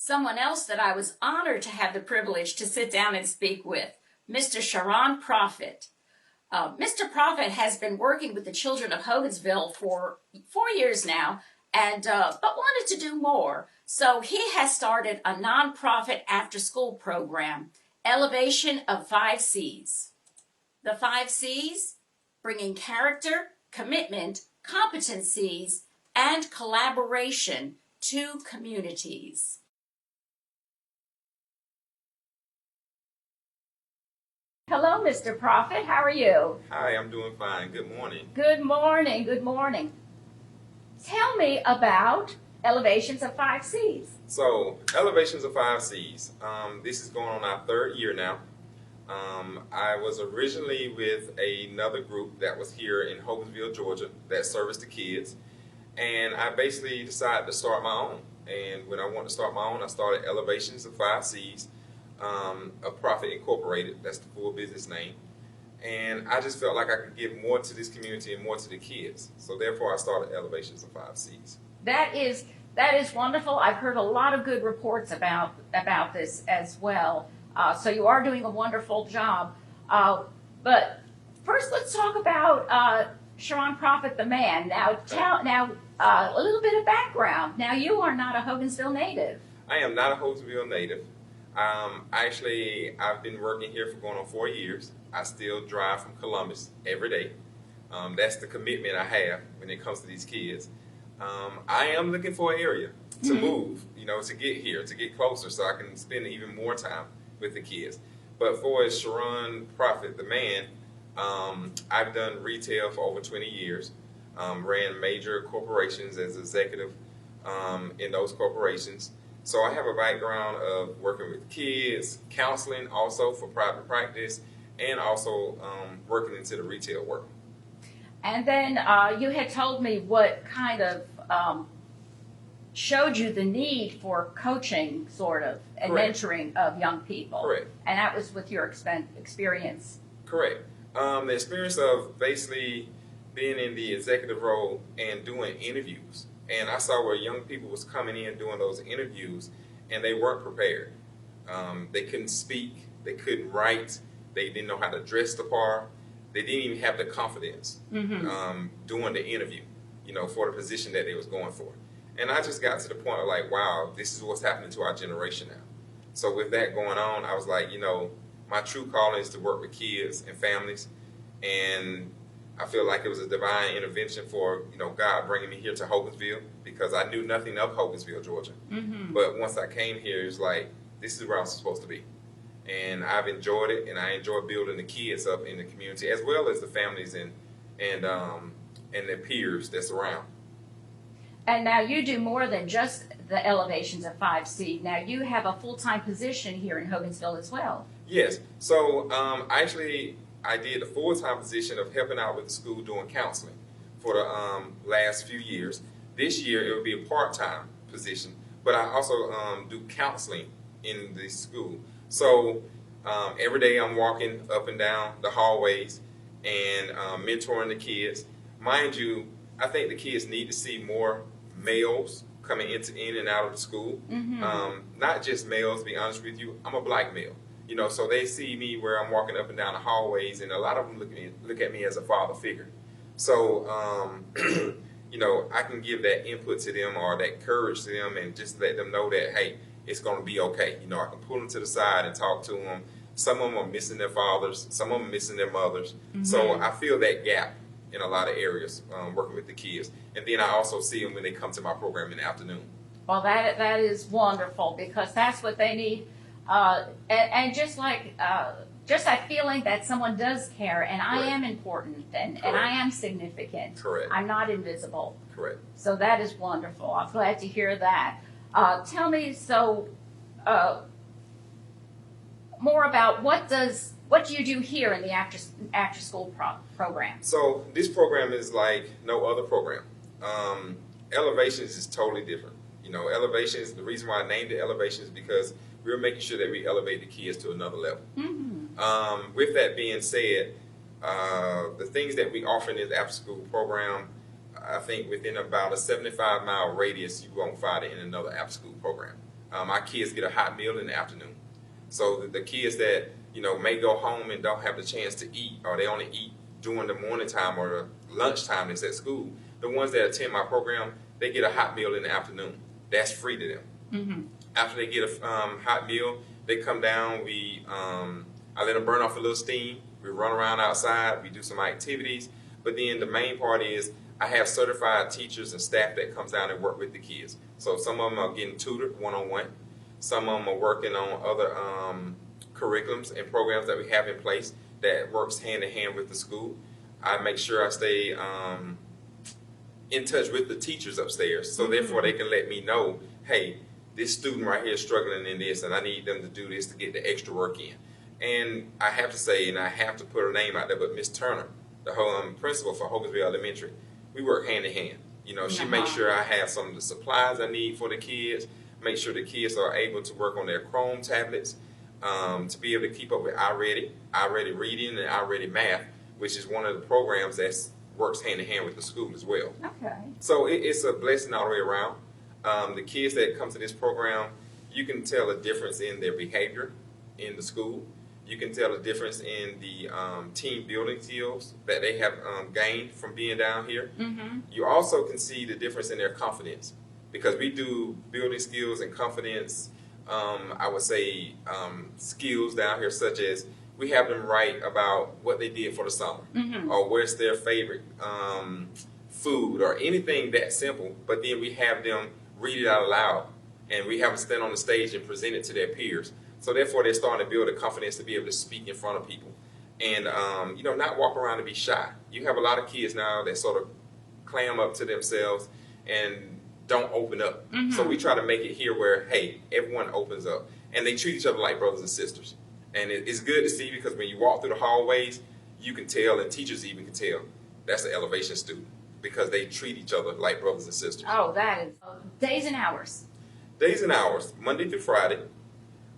someone else that I was honored to have the privilege to sit down and speak with, Mr. Charon Prophet. Mr. Prophet has been working with the children of Hogansville for 4 years now, and but wanted to do more. So he has started a nonprofit after-school program, Elevation of 5 C's. The 5 C's, bringing character, commitment, competencies, and collaboration to communities. Hello, Mr. Prophet. How are you? Hi, I'm doing fine. Good morning. Good morning. Good morning. Tell me about Elevations of 5 C's. So, Elevations of 5 C's. This is going on our 3rd year now. I was originally with another group that was here in Hogansville, Georgia, that serviced the kids. And I basically decided to start my own. And when I wanted to start my own, I started Elevations of 5 C's, a Prophet Incorporated. That's the full business name. And I just felt like I could give more to this community and more to the kids. So therefore, I started Elevations of 5 C's. That is wonderful. I've heard a lot of good reports about this as well. So you are doing a wonderful job. But first, let's talk about Charon Prophet, the man. Now, a little bit of background. Now, you are not a Hogansville native. I am not a Hogansville native. Actually, I've been working here for going on 4 years. I still drive from Columbus every day. That's the commitment I have when it comes to these kids. I am looking for an area to move, to get here, to get closer so I can spend even more time with the kids. But for as Charon Prophet, the man, I've done retail for over 20 years, ran major corporations as executive in those corporations. So I have a background of working with kids, counseling also for private practice, and also working into the retail world. And then you had told me what kind of showed you the need for coaching, sort of, and Correct. mentoring of young people. Correct. And that was with your experience. Correct. The experience of basically being in the executive role and doing interviews. And I saw where young people was coming in doing those interviews and they weren't prepared. They couldn't speak, they couldn't write, they didn't know how to dress the part, they didn't even have the confidence doing the interview, for the position that they was going for. And I just got to the point of like, wow, this is what's happening to our generation now. So with that going on, I was like, my true calling is to work with kids and families. And I feel like it was a divine intervention for, God bringing me here to Hogansville, because I knew nothing of Hogansville, Georgia. But once I came here, it's like, this is where I'm supposed to be. And I've enjoyed it, and I enjoy building the kids up in the community, as well as the families and their peers that's around. And now you do more than just the Elevations of 5C. Now you have a full-time position here in Hogansville as well. Yes. So I did the full-time position of helping out with the school doing counseling for the last few years. This year it will be a part-time position, but I also do counseling in the school. So every day I'm walking up and down the hallways and mentoring the kids. Mind you, I think the kids need to see more males coming in and out of the school. Not just males, to be honest with you. I'm a black male. So they see me where I'm walking up and down the hallways, and a lot of them look at me as a father figure. So, I can give that input to them or that courage to them and just let them know that, hey, it's going to be okay. I can pull them to the side and talk to them. Some of them are missing their fathers. Some of them are missing their mothers. So I feel that gap in a lot of areas working with the kids. And then I also see them when they come to my program in the afternoon. Well, that is wonderful, because that's what they need. And just that feeling that someone does care, and I am important, and I am significant. Correct. I'm not invisible. Correct. So that is wonderful. I'm glad to hear that. Tell me more about what do you do here in the after school program? So this program is like no other program. Elevations is totally different. Elevations, the reason why I named it Elevations is because we're making sure that we elevate the kids to another level. With that being said, the things that we offer in this after-school program, I think within about a 75-mile radius, you won't find it in another after-school program. our kids get a hot meal in the afternoon. So the kids that may go home and don't have the chance to eat, or they only eat during the morning time or the lunchtime that's at school, the ones that attend my program, they get a hot meal in the afternoon. That's free to them. Mm-hmm. After they get a hot meal, they come down. I let them burn off a little steam. We run around outside. We do some activities. But then the main part is I have certified teachers and staff that comes down and work with the kids. So some of them are getting tutored one-on-one. Some of them are working on other curriculums and programs that we have in place that works hand-in-hand with the school. I make sure I stay in touch with the teachers upstairs. So therefore they can let me know, hey, this student right here is struggling in this, and I need them to do this to get the extra work in. And I have to say, and I have to put her name out there, but Miss Turner, the whole principal for Hogansville Elementary, we work hand in hand. She makes sure I have some of the supplies I need for the kids, make sure the kids are able to work on their Chrome tablets, to be able to keep up with iReady reading and iReady math, which is one of the programs that works hand in hand with the school as well. Okay. So it's a blessing all the way around. The kids that come to this program, you can tell a difference in their behavior in the school. You can tell a difference in the team building skills that they have gained from being down here. Mm-hmm. You also can see the difference in their confidence, because we do building skills and confidence, I would say skills down here, such as we have them write about what they did for the summer, mm-hmm. or where's their favorite food, or anything that simple. But then we have them read it out loud, and we have them stand on the stage and present it to their peers. So therefore, they're starting to build a confidence to be able to speak in front of people, and not walk around and be shy. You have a lot of kids now that sort of clam up to themselves and don't open up. Mm-hmm. So we try to make it here where, hey, everyone opens up, and they treat each other like brothers and sisters. And it's good to see, because when you walk through the hallways, you can tell, and teachers even can tell, that's an Elevation student, because they treat each other like brothers and sisters. Oh, that is days and hours. Days and hours, Monday through Friday,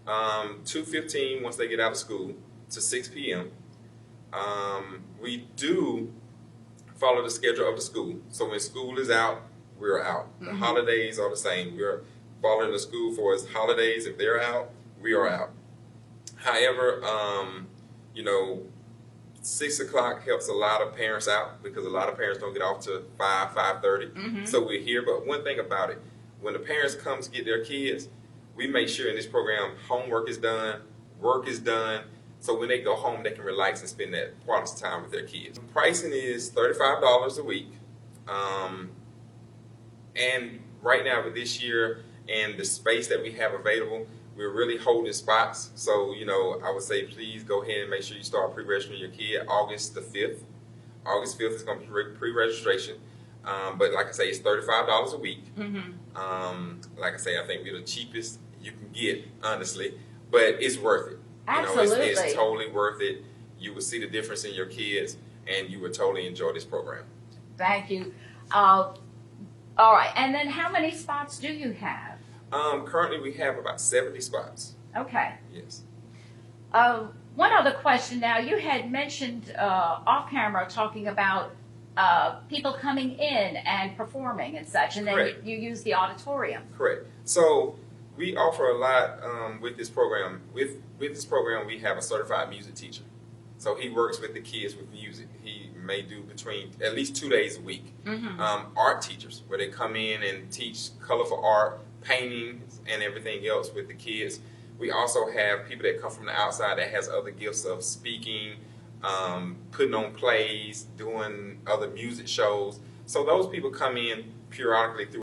2:15 once they get out of school to 6 p.m. We do follow the schedule of the school. So when school is out, we're out. The mm-hmm. holidays are the same. We're following the school for its holidays. If they're out, we are out. However, 6 o'clock helps a lot of parents out, because a lot of parents don't get off to 5:30. Mm-hmm. So we're here. But one thing about it, when the parents come to get their kids, we make sure in this program homework is done, work is done, so when they go home they can relax and spend that quality time with their kids. Pricing is $35 a week. And right now with this year and the space that we have available, we're really holding spots. So, I would say please go ahead and make sure you start pre-registering your kid August the 5th. August 5th is going to be pre-registration. But like I say, it's $35 a week. Mm-hmm. Like I say, I think we're the cheapest you can get, honestly, but it's worth it. Absolutely. It's totally worth it. You will see the difference in your kids, and you will totally enjoy this program. Thank you. All right, and then how many spots do you have? Currently, we have about 70 spots. Okay. Yes. One other question now. You had mentioned off camera talking about people coming in and performing and such, and then Correct. you use the auditorium. Correct. So we offer a lot with this program. With this program, we have a certified music teacher. So he works with the kids with music. He may do between at least 2 days a week. Mm-hmm. Art teachers, where they come in and teach colorful art, paintings, and everything else with the kids. We also have people that come from the outside that has other gifts of speaking, putting on plays, doing other music shows. So those people come in periodically through